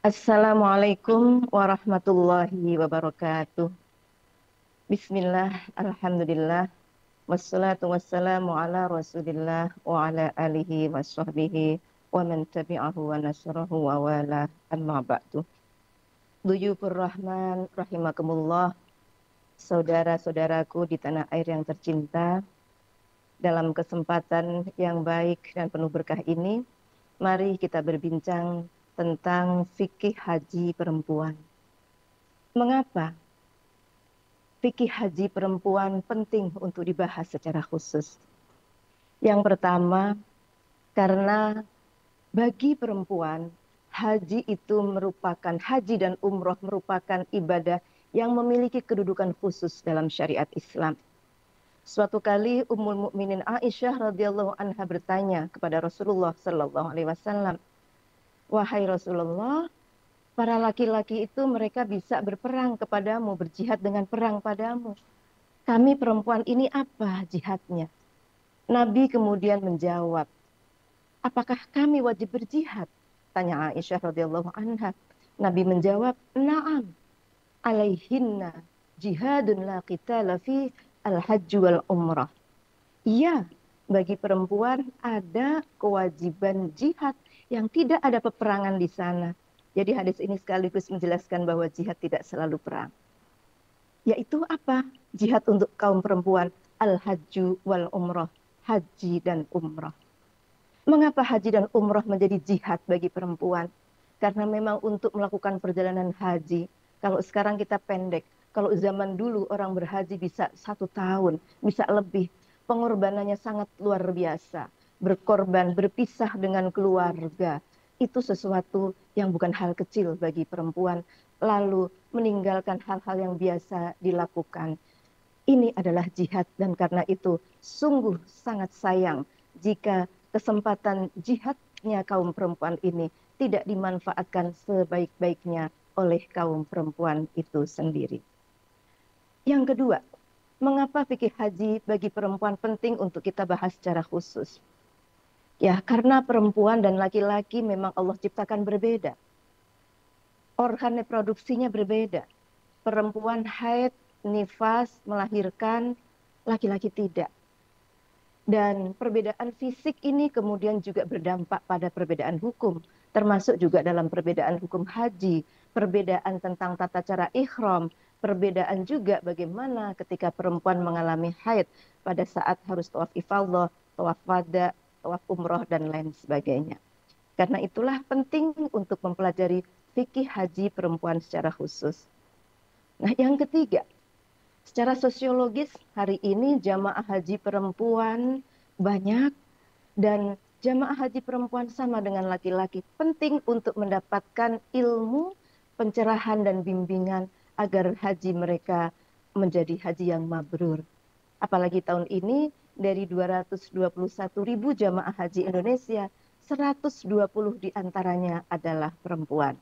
Assalamualaikum warahmatullahi wabarakatuh. Bismillah, alhamdulillah, wassalatu wassalamu ala rasulillah wa ala alihi wa sahbihi wa man tabi'ahu wa nasrahu wa wala amma ba'du. Duyufur Rahman rahimakumullah, saudara-saudaraku di tanah air yang tercinta, dalam kesempatan yang baik dan penuh berkah ini, mari kita berbincang tentang fikih haji perempuan. Mengapa fikih haji perempuan penting untuk dibahas secara khusus? Yang pertama, karena bagi perempuan, haji itu merupakan, haji dan umroh merupakan ibadah yang memiliki kedudukan khusus dalam syariat Islam. Suatu kali Ummul Mukminin Aisyah radhiyallahu anha bertanya kepada Rasulullah sallallahu alaihi wasallam, "Wahai Rasulullah, para laki-laki itu mereka bisa berperang kepadamu, berjihad dengan perang padamu. Kami perempuan ini apa jihadnya?" Nabi kemudian menjawab, "Apakah kami wajib berjihad?" Tanya Aisyah radhiyallahu anha. Nabi menjawab, "Na'am, alaihinna jihadun la qitala fi al-hajj wal umrah." Iya, bagi perempuan ada kewajiban jihad yang tidak ada peperangan di sana. Jadi hadis ini sekaligus menjelaskan bahwa jihad tidak selalu perang. Yaitu apa? Jihad untuk kaum perempuan, al-hajju wal umrah, haji dan umrah. Mengapa haji dan umrah menjadi jihad bagi perempuan? Karena memang untuk melakukan perjalanan haji, kalau sekarang kita pendek, kalau zaman dulu orang berhaji bisa 1 tahun, bisa lebih, pengorbanannya sangat luar biasa. Berkorban, berpisah dengan keluarga, itu sesuatu yang bukan hal kecil bagi perempuan, lalu meninggalkan hal-hal yang biasa dilakukan. Ini adalah jihad dan karena itu sungguh sangat sayang jika kesempatan jihadnya kaum perempuan ini tidak dimanfaatkan sebaik-baiknya oleh kaum perempuan itu sendiri. Yang kedua, mengapa fikih haji bagi perempuan penting untuk kita bahas secara khusus? Ya, karena perempuan dan laki-laki memang Allah ciptakan berbeda. Organ reproduksinya berbeda. Perempuan haid, nifas, melahirkan, laki-laki tidak. Dan perbedaan fisik ini kemudian juga berdampak pada perbedaan hukum, termasuk juga dalam perbedaan hukum haji, perbedaan tentang tata cara ihram, perbedaan juga bagaimana ketika perempuan mengalami haid pada saat harus tawaf ifadah, tawaf wada, tawaf umroh, dan lain sebagainya. Karena itulah penting untuk mempelajari fikih haji perempuan secara khusus. Nah, yang ketiga, secara sosiologis hari ini jamaah haji perempuan banyak dan jamaah haji perempuan sama dengan laki-laki penting untuk mendapatkan ilmu, pencerahan dan bimbingan agar haji mereka menjadi haji yang mabrur. Apalagi tahun ini dari 221.000 jamaah haji Indonesia, 120 diantaranya adalah perempuan.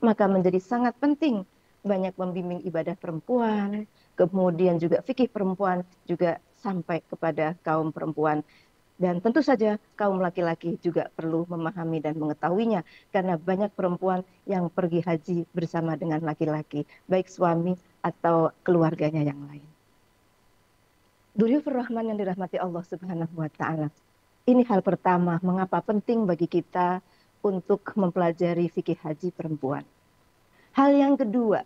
Maka menjadi sangat penting banyak membimbing ibadah perempuan, kemudian juga fikih perempuan juga sampai kepada kaum perempuan. Dan tentu saja kaum laki-laki juga perlu memahami dan mengetahuinya karena banyak perempuan yang pergi haji bersama dengan laki-laki, baik suami atau keluarganya yang lain. Duyufur Rahman yang dirahmati Allah Subhanahu wa taala. Ini hal pertama mengapa penting bagi kita untuk mempelajari fikih haji perempuan. Hal yang kedua,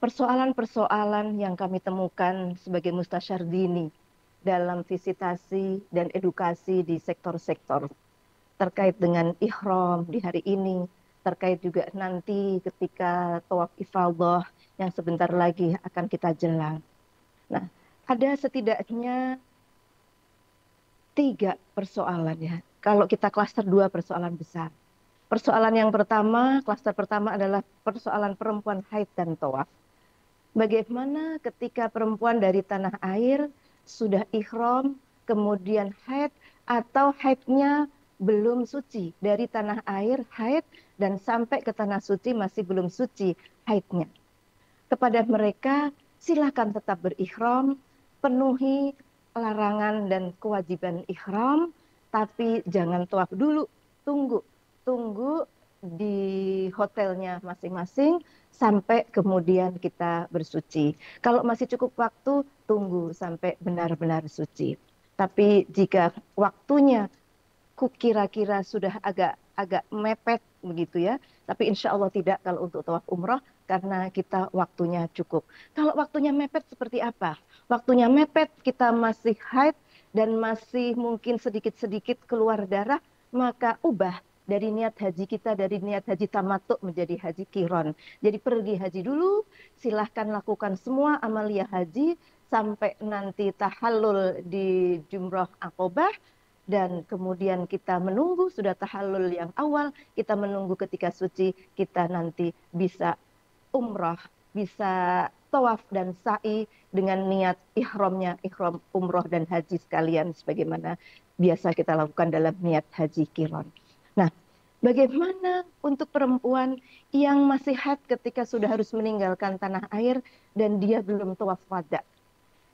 persoalan-persoalan yang kami temukan sebagai mustasyar dini dalam visitasi dan edukasi di sektor-sektor terkait dengan ihram di hari ini, terkait juga nanti ketika tawaf ifadah yang sebentar lagi akan kita jelang. Nah, ada setidaknya 3 persoalan ya. Kalau kita klaster 2 persoalan besar. Persoalan yang pertama, klaster pertama adalah persoalan perempuan haid dan tawaf. Bagaimana ketika perempuan dari tanah air sudah ihram, kemudian haid, atau haidnya belum suci. Dari tanah air haid dan sampai ke tanah suci masih belum suci haidnya. Kepada mereka, silakan tetap berihram, penuhi larangan dan kewajiban ihram, tapi jangan tawaf dulu. Tunggu di hotelnya masing-masing sampai kemudian kita bersuci. Kalau masih cukup waktu, tunggu sampai benar-benar suci. Tapi jika waktunya kira-kira sudah agak agak mepet begitu ya, tapi insya Allah tidak kalau untuk tawaf umroh karena kita waktunya cukup. Kalau waktunya mepet seperti apa? Waktunya mepet kita masih haid dan masih mungkin sedikit-sedikit keluar darah, maka ubah dari niat haji kita dari niat haji tamattu menjadi haji kiron. Jadi pergi haji dulu, silahkan lakukan semua amalia haji sampai nanti tahallul di Jumrah Aqobah, dan kemudian kita menunggu sudah tahallul yang awal, kita menunggu ketika suci, kita nanti bisa umrah, bisa tawaf dan sa'i dengan niat ihramnya, ihram umrah dan haji sekalian sebagaimana biasa kita lakukan dalam niat haji kiron. Nah, bagaimana untuk perempuan yang masih haid ketika sudah harus meninggalkan tanah air dan dia belum tawaf wada?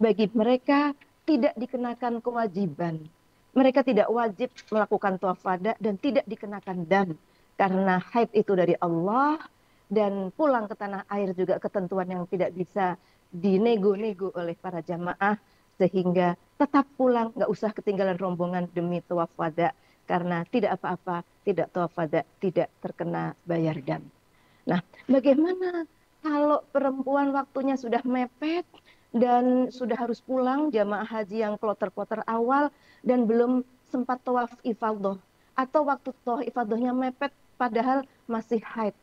Bagi mereka tidak dikenakan kewajiban. Mereka tidak wajib melakukan tawaf wada dan tidak dikenakan dam. Karena haid itu dari Allah dan pulang ke tanah air juga ketentuan yang tidak bisa dinego-nego oleh para jamaah sehingga tetap pulang, nggak usah ketinggalan rombongan demi tawaf wada karena tidak apa-apa, tidak tawaf wada, tidak terkena bayar dam. Nah, bagaimana kalau perempuan waktunya sudah mepet dan sudah harus pulang jamaah haji yang kloter-kloter awal dan belum sempat tawaf ifadah atau waktu tawaf ifadahnya mepet padahal masih haid?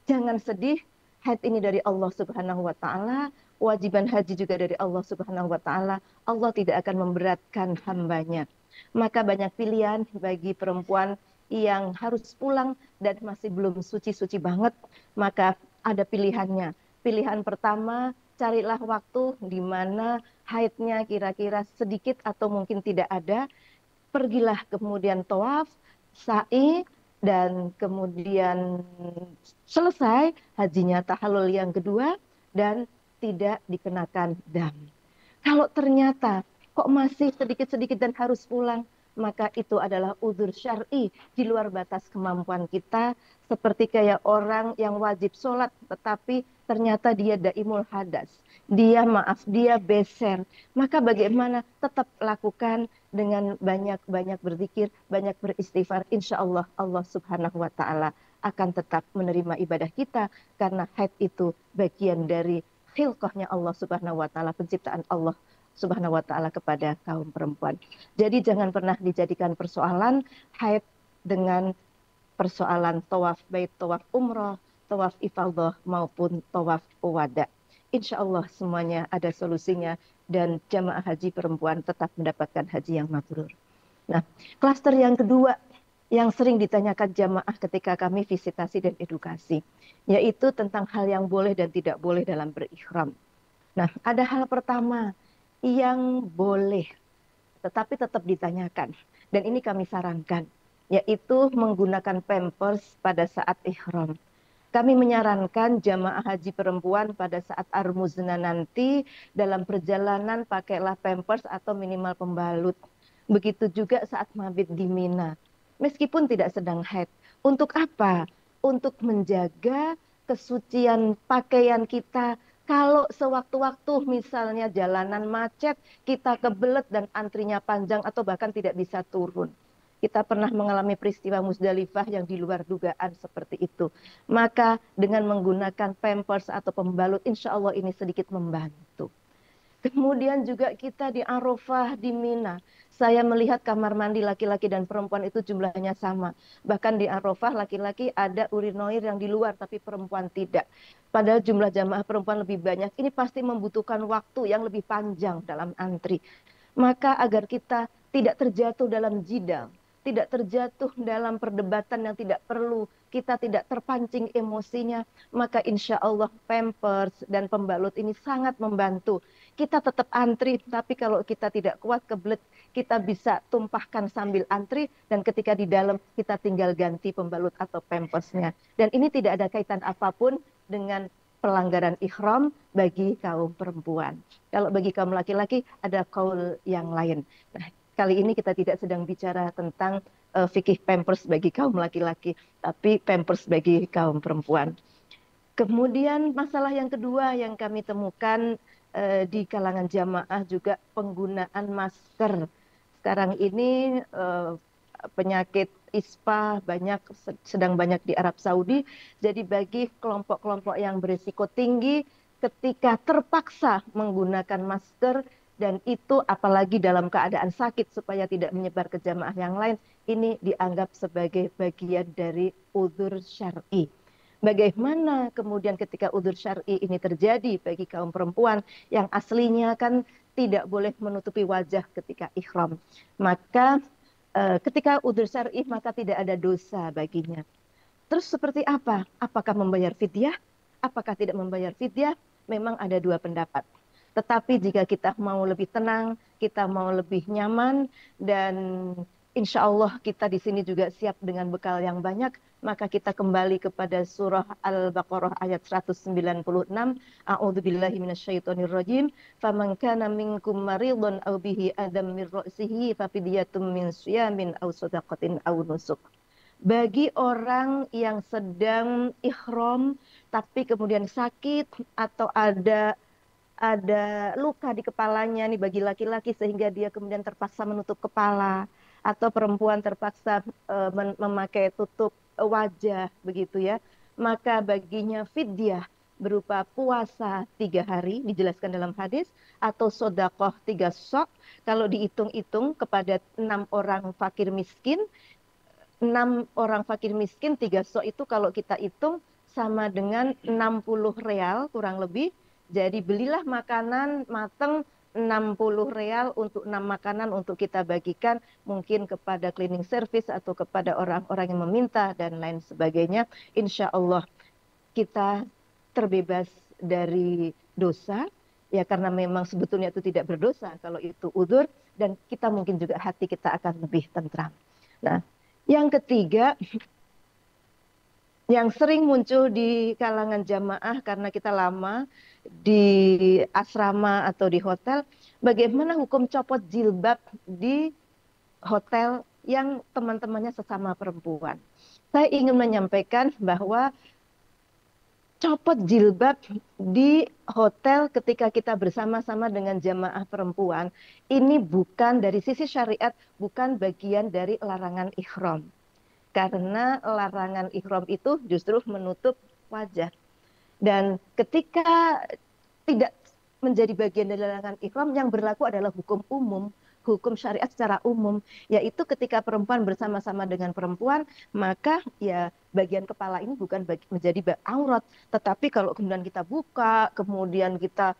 Jangan sedih, haid ini dari Allah Subhanahu wa taala, kewajiban haji juga dari Allah Subhanahu wa taala. Allah tidak akan memberatkan hambanya. Maka banyak pilihan bagi perempuan yang harus pulang dan masih belum suci-suci banget, maka ada pilihannya. Pilihan pertama, carilah waktu di mana haidnya kira-kira sedikit atau mungkin tidak ada, pergilah kemudian tawaf, sa'i, dan kemudian selesai hajinya tahallul yang kedua dan tidak dikenakan dam. Kalau ternyata kok masih sedikit-sedikit dan harus pulang, maka itu adalah udzur syar'i di luar batas kemampuan kita, seperti kayak orang yang wajib sholat tetapi ternyata dia daimul hadas, dia beser, maka bagaimana? Tetap lakukan dengan banyak-banyak berzikir, banyak beristighfar, insya Allah Allah Subhanahu wa taala akan tetap menerima ibadah kita karena haid itu bagian dari khilqahnya Allah Subhanahu wa taala, penciptaan Allah Subhanahu wa taala kepada kaum perempuan. Jadi jangan pernah dijadikan persoalan haid dengan persoalan tawaf bait, tawaf umroh, tawaf ifadah maupun tawaf wada. Insya Allah semuanya ada solusinya dan jamaah haji perempuan tetap mendapatkan haji yang mabrur. Nah, klaster yang kedua yang sering ditanyakan jamaah ketika kami visitasi dan edukasi, yaitu tentang hal yang boleh dan tidak boleh dalam berihram. Nah, ada hal pertama yang boleh, tetapi tetap ditanyakan. Dan ini kami sarankan, yaitu menggunakan pampers pada saat ihram. Kami menyarankan jamaah haji perempuan pada saat armuzna nanti dalam perjalanan pakailah pampers atau minimal pembalut. Begitu juga saat mabit di Mina. Meskipun tidak sedang haid. Untuk apa? Untuk menjaga kesucian pakaian kita. Kalau sewaktu-waktu misalnya jalanan macet, kita kebelet dan antrinya panjang atau bahkan tidak bisa turun. Kita pernah mengalami peristiwa Musdalifah yang di luar dugaan seperti itu. Maka dengan menggunakan pampers atau pembalut, insya Allah ini sedikit membantu. Kemudian juga kita di Arafah, di Mina. Saya melihat kamar mandi laki-laki dan perempuan itu jumlahnya sama. Bahkan di Arafah laki-laki ada urinoir yang di luar, tapi perempuan tidak. Padahal jumlah jamaah perempuan lebih banyak. Ini pasti membutuhkan waktu yang lebih panjang dalam antri. Maka agar kita tidak terjatuh dalam jidal, tidak terjatuh dalam perdebatan yang tidak perlu, kita tidak terpancing emosinya, maka insya Allah pampers dan pembalut ini sangat membantu. Kita tetap antri, tapi kalau kita tidak kuat kebelet, kita bisa tumpahkan sambil antri, dan ketika di dalam kita tinggal ganti pembalut atau pampersnya. Dan ini tidak ada kaitan apapun dengan pelanggaran ihram bagi kaum perempuan. Kalau bagi kaum laki-laki ada kaul yang lain. Nah, kali ini kita tidak sedang bicara tentang fikih pampers bagi kaum laki-laki, tapi pampers bagi kaum perempuan. Kemudian masalah yang kedua yang kami temukan di kalangan jamaah juga penggunaan masker. Sekarang ini penyakit ISPA sedang banyak di Arab Saudi. Jadi bagi kelompok-kelompok yang berisiko tinggi ketika terpaksa menggunakan masker dan itu apalagi dalam keadaan sakit supaya tidak menyebar ke jamaah yang lain, ini dianggap sebagai bagian dari udzur syar'i. Bagaimana kemudian ketika udzur syar'i ini terjadi bagi kaum perempuan yang aslinya kan tidak boleh menutupi wajah ketika ihram. Maka ketika udzur syar'i maka tidak ada dosa baginya. Terus seperti apa? Apakah membayar fidyah? Apakah tidak membayar fidyah? Memang ada dua pendapat. Tetapi jika kita mau lebih tenang, kita mau lebih nyaman, dan insya Allah kita di sini juga siap dengan bekal yang banyak, maka kita kembali kepada surah Al-Baqarah ayat 196. A'udzubillahi minasyaitonirrajim. Faman kana minkum maridun aw bihi adam min ra'sihi fafidyatun min siyamin aw shadaqatin aw nusuk. Bagi orang yang sedang ihram tapi kemudian sakit atau ada luka di kepalanya nih bagi laki-laki sehingga dia kemudian terpaksa menutup kepala atau perempuan terpaksa memakai tutup wajah begitu ya, maka baginya fidyah berupa puasa 3 hari dijelaskan dalam hadis atau sodakoh 3 sok. Kalau dihitung-hitung kepada 6 orang fakir miskin, 3 sok itu kalau kita hitung sama dengan 60 real kurang lebih. Jadi belilah makanan matang 60 real untuk 6 makanan untuk kita bagikan mungkin kepada cleaning service atau kepada orang-orang yang meminta dan lain sebagainya. Insya Allah kita terbebas dari dosa ya, karena memang sebetulnya itu tidak berdosa kalau itu udzur, dan kita mungkin juga hati kita akan lebih tentram. Nah, yang ketiga yang sering muncul di kalangan jamaah karena kita lama di asrama atau di hotel, bagaimana hukum copot jilbab di hotel yang teman-temannya sesama perempuan. Saya ingin menyampaikan bahwa copot jilbab di hotel ketika kita bersama-sama dengan jamaah perempuan ini bukan dari sisi syariat, bukan bagian dari larangan ihram. Karena larangan ihram itu justru menutup wajah. Dan ketika tidak menjadi bagian dari larangan ihram, yang berlaku adalah hukum umum, hukum syariat secara umum, yaitu ketika perempuan bersama-sama dengan perempuan, maka ya bagian kepala ini bukan menjadi aurat, tetapi kalau kemudian kita buka, kemudian kita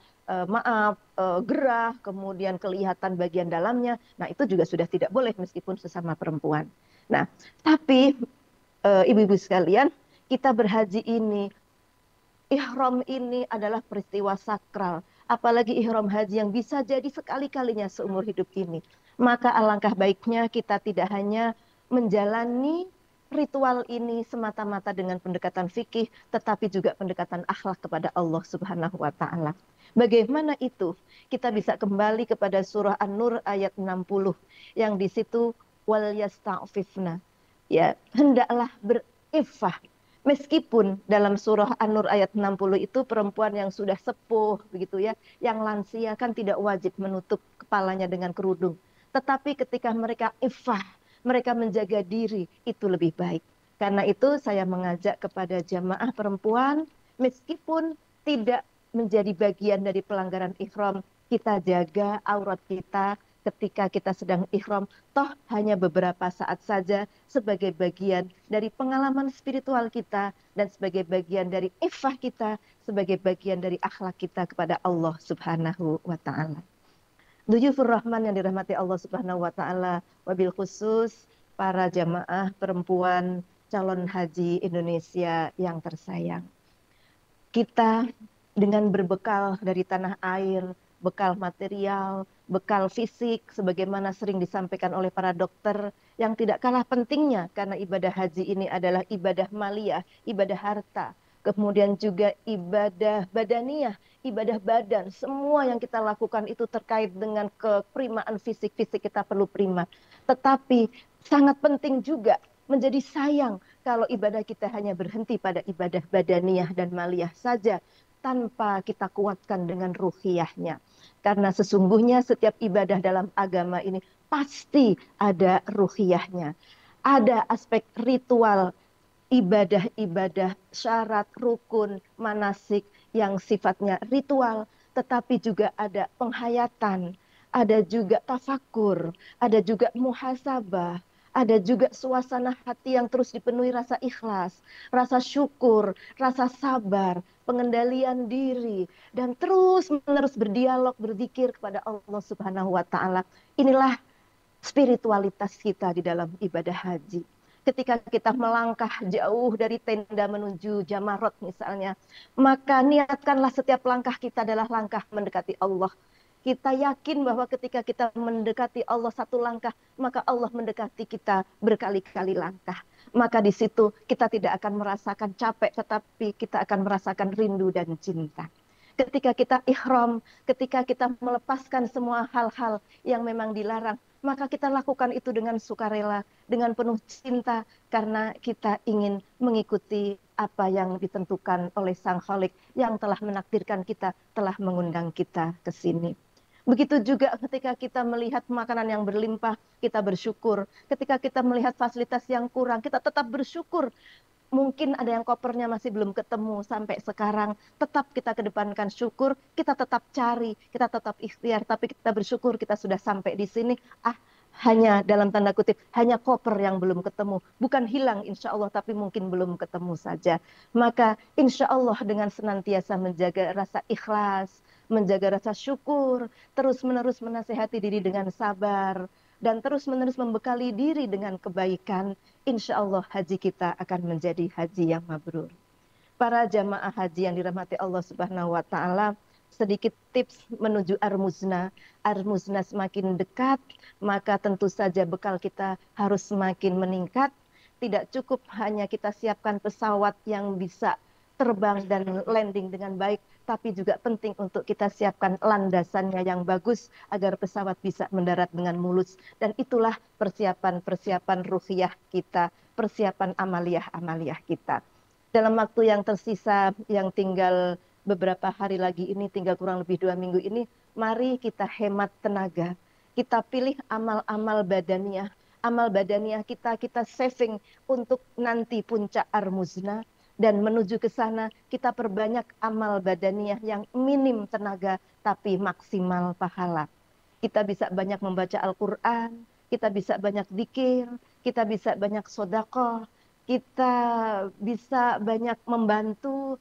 gerah, kemudian kelihatan bagian dalamnya, nah itu juga sudah tidak boleh meskipun sesama perempuan. Nah, tapi ibu-ibu sekalian, kita berhaji ini, ihram ini adalah peristiwa sakral. Apalagi ihram haji yang bisa jadi sekali-kalinya seumur hidup ini. Maka alangkah baiknya kita tidak hanya menjalani ritual ini semata-mata dengan pendekatan fikih, tetapi juga pendekatan akhlak kepada Allah Subhanahu wa Ta'ala. Bagaimana itu? Kita bisa kembali kepada surah An-Nur ayat 60 yang di situ wal yasta'fifna, ya hendaklah beriffah. Meskipun dalam surah An-Nur ayat 60 itu perempuan yang sudah sepuh begitu ya, yang lansia kan tidak wajib menutup kepalanya dengan kerudung. Tetapi ketika mereka iffah, mereka menjaga diri, itu lebih baik. Karena itu saya mengajak kepada jamaah perempuan, meskipun tidak menjadi bagian dari pelanggaran ihram, kita jaga aurat kita ketika kita sedang ihram, toh hanya beberapa saat saja, sebagai bagian dari pengalaman spiritual kita dan sebagai bagian dari iffah kita, sebagai bagian dari akhlak kita kepada Allah Subhanahu wa Ta'ala. Duyufur Rahman yang dirahmati Allah Subhanahu wa Ta'ala, wabil khusus para jamaah perempuan calon haji Indonesia yang tersayang. Kita dengan berbekal dari tanah air, bekal material, bekal fisik, sebagaimana sering disampaikan oleh para dokter, yang tidak kalah pentingnya karena ibadah haji ini adalah ibadah maliyah, ibadah harta. kemudian juga ibadah badaniyah, ibadah badan. Semua yang kita lakukan itu terkait dengan keprimaan fisik kita perlu prima. Tetapi sangat penting juga, menjadi sayang kalau ibadah kita hanya berhenti pada ibadah badaniyah dan maliyah saja, tanpa kita kuatkan dengan ruhiyahnya. Karena sesungguhnya setiap ibadah dalam agama ini pasti ada ruhiyahnya. Ada aspek ritual, ibadah-ibadah, syarat, rukun, manasik yang sifatnya ritual, tetapi juga ada penghayatan, ada juga tafakur, ada juga muhasabah, ada juga suasana hati yang terus dipenuhi rasa ikhlas, rasa syukur, rasa sabar, pengendalian diri, dan terus-menerus berdialog, berzikir kepada Allah Subhanahu wa Ta'ala. Inilah spiritualitas kita di dalam ibadah haji. Ketika kita melangkah jauh dari tenda menuju Jamarot misalnya, maka niatkanlah setiap langkah kita adalah langkah mendekati Allah. Kita yakin bahwa ketika kita mendekati Allah satu langkah, maka Allah mendekati kita berkali-kali langkah. Maka di situ kita tidak akan merasakan capek, tetapi kita akan merasakan rindu dan cinta. Ketika kita ihram, ketika kita melepaskan semua hal-hal yang memang dilarang, maka kita lakukan itu dengan sukarela, dengan penuh cinta, karena kita ingin mengikuti apa yang ditentukan oleh Sang Khalik yang telah menakdirkan kita, telah mengundang kita ke sini. Begitu juga ketika kita melihat makanan yang berlimpah, kita bersyukur. Ketika kita melihat fasilitas yang kurang, kita tetap bersyukur. Mungkin ada yang kopernya masih belum ketemu sampai sekarang, tetap kita kedepankan syukur, kita tetap cari, kita tetap ikhtiar, tapi kita bersyukur kita sudah sampai di sini. Hanya dalam tanda kutip, hanya koper yang belum ketemu, bukan hilang insya Allah, tapi mungkin belum ketemu saja. Maka insya Allah dengan senantiasa menjaga rasa ikhlas, menjaga rasa syukur, terus-menerus menasehati diri dengan sabar, dan terus-menerus membekali diri dengan kebaikan, insya Allah haji kita akan menjadi haji yang mabrur. Para jamaah haji yang dirahmati Allah Subhanahu wa Ta'ala, sedikit tips menuju Ar-Muzna. Ar-Muzna semakin dekat, maka tentu saja bekal kita harus semakin meningkat. Tidak cukup hanya kita siapkan pesawat yang bisa terbang dan landing dengan baik, tapi juga penting untuk kita siapkan landasannya yang bagus agar pesawat bisa mendarat dengan mulus. Dan itulah persiapan-persiapan ruhiyah kita, persiapan amaliyah-amaliyah kita. Dalam waktu yang tersisa, yang tinggal beberapa hari lagi ini, tinggal kurang lebih 2 minggu ini, mari kita hemat tenaga. Kita pilih amal-amal badaniyah. Amal badaniyah kita saving untuk nanti puncak Ar-Muzna. Dan menuju ke sana, kita perbanyak amal badaniyah yang minim tenaga, tapi maksimal pahala. Kita bisa banyak membaca Al-Quran, kita bisa banyak zikir, kita bisa banyak sedekah, kita bisa banyak membantu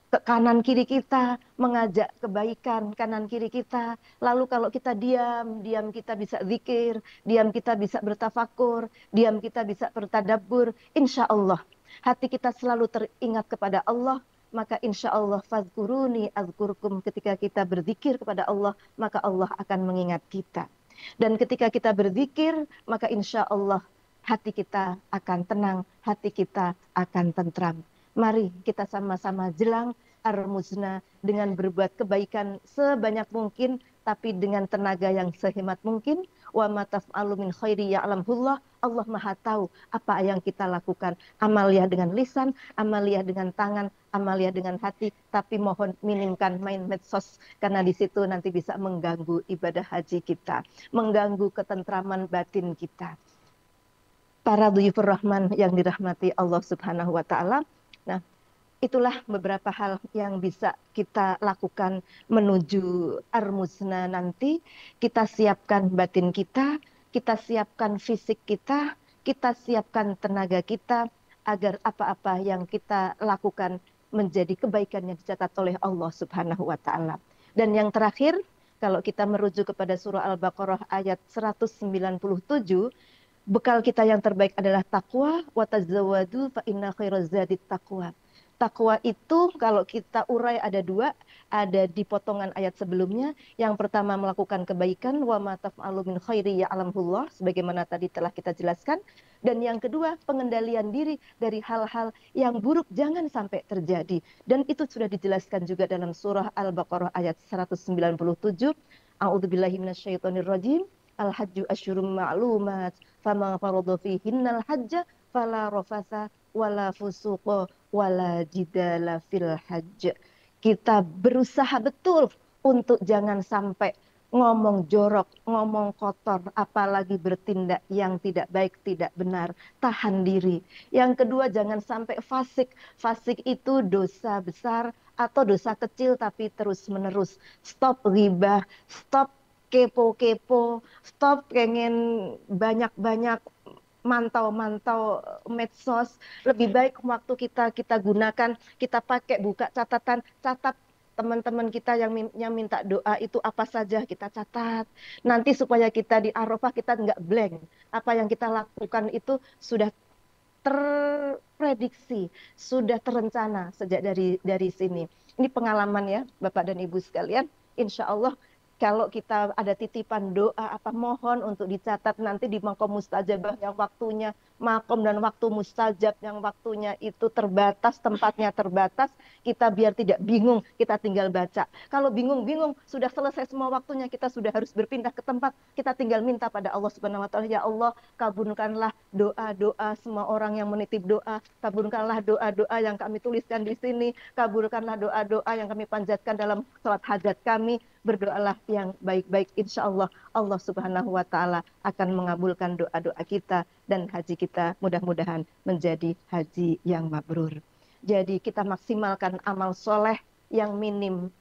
ke kanan kiri kita, mengajak kebaikan kanan kiri kita. Lalu kalau kita diam kita bisa zikir, diam kita bisa bertafakur, diam kita bisa bertadabbur. Insya Allah hati kita selalu teringat kepada Allah, maka insya Allah fazkuruni azkurkum, ketika kita berzikir kepada Allah, maka Allah akan mengingat kita. Dan ketika kita berzikir, maka insya Allah hati kita akan tenang, hati kita akan tentram. Mari kita sama-sama jelang Ar-Muzna dengan berbuat kebaikan sebanyak mungkin, tapi dengan tenaga yang sehemat mungkin. Wa ma taf'alu min khairi ya'lamhullah. Allah Maha tahu apa yang kita lakukan. Amaliyah dengan lisan, amaliyah dengan tangan, amaliyah dengan hati, tapi mohon minimkan main medsos, karena di situ nanti bisa mengganggu ibadah haji kita, mengganggu ketentraman batin kita. Para dhuyufur rahman yang dirahmati Allah Subhanahu wa Ta'ala. Nah, itulah beberapa hal yang bisa kita lakukan menuju Ar-Muzna nanti. Kita siapkan batin kita siapkan fisik kita siapkan tenaga kita, agar apa-apa yang kita lakukan menjadi kebaikan yang dicatat oleh Allah Subhanahu wa Ta'ala. Dan yang terakhir, kalau kita merujuk kepada surah Al-Baqarah ayat 197, bekal kita yang terbaik adalah takwa, wa tazawwadu fa inna khairaz zadit taqwa. Takwa itu kalau kita urai ada dua, ada di potongan ayat sebelumnya. Yang pertama melakukan kebaikan, wa ma taf'alu min khairi ya'lamhullah, sebagaimana tadi telah kita jelaskan. Dan yang kedua, pengendalian diri dari hal-hal yang buruk jangan sampai terjadi. Dan itu sudah dijelaskan juga dalam surah Al-Baqarah ayat 197. A'udzubillahi minasyaitonirrajim. Al-hajju asyurum ma'lumat, fama faradha fihinnal hajja fala rafasa wala fusuqa wala jidala fil hajj. Kita berusaha betul untuk jangan sampai ngomong jorok, ngomong kotor, apalagi bertindak yang tidak baik, tidak benar. Tahan diri. Yang kedua, jangan sampai fasik. Fasik itu dosa besar atau dosa kecil tapi terus-menerus. Stop ghibah, stop kepo-kepo, stop pengen banyak-banyak mantau-mantau medsos. Lebih baik waktu kita gunakan, kita pakai buka catatan, catat teman-teman kita yang minta doa itu apa saja kita catat. Nanti supaya kita di Arafah kita nggak blank. Apa yang kita lakukan itu sudah terprediksi, sudah terencana sejak dari sini. Ini pengalaman ya, Bapak dan Ibu sekalian. Insya Allah kalau kita ada titipan doa apa mohon untuk dicatat nanti di makom mustajabah yang waktunya makom dan waktu mustajab yang waktunya itu terbatas, tempatnya terbatas, kita biar tidak bingung, kita tinggal baca. Kalau bingung-bingung sudah selesai semua waktunya, kita sudah harus berpindah ke tempat, kita tinggal minta pada Allah Subhanahu wa taala, ya Allah, kabulkanlah doa-doa semua orang yang menitip doa, kabulkanlah doa-doa yang kami tuliskan di sini, kabulkanlah doa-doa yang kami panjatkan dalam salat hajat kami. Berdoalah yang baik-baik, insya Allah Allah Subhanahu wa taala akan mengabulkan doa-doa kita dan haji kita mudah-mudahan menjadi haji yang mabrur. Jadi kita maksimalkan amal soleh yang minim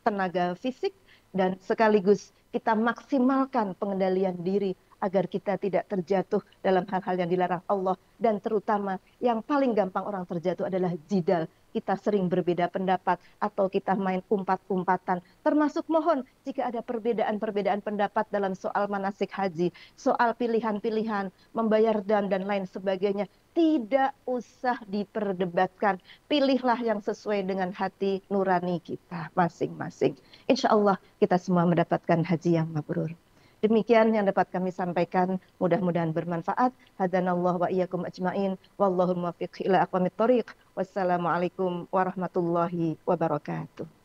tenaga fisik dan sekaligus kita maksimalkan pengendalian diri agar kita tidak terjatuh dalam hal-hal yang dilarang Allah, dan terutama yang paling gampang orang terjatuh adalah jidal. Kita sering berbeda pendapat atau kita main umpat-umpatan, termasuk mohon jika ada perbedaan-perbedaan pendapat dalam soal manasik haji, soal pilihan-pilihan, membayar dam dan lain sebagainya, tidak usah diperdebatkan. Pilihlah yang sesuai dengan hati nurani kita masing-masing. Insya Allah kita semua mendapatkan haji yang mabrur. Demikian yang dapat kami sampaikan, mudah-mudahan bermanfaat. Hadanallahu wa iyyakum ajmain. Wallahu muwaffiq ila aqwamit thoriq. Wassalamualaikum warahmatullahi wabarakatuh.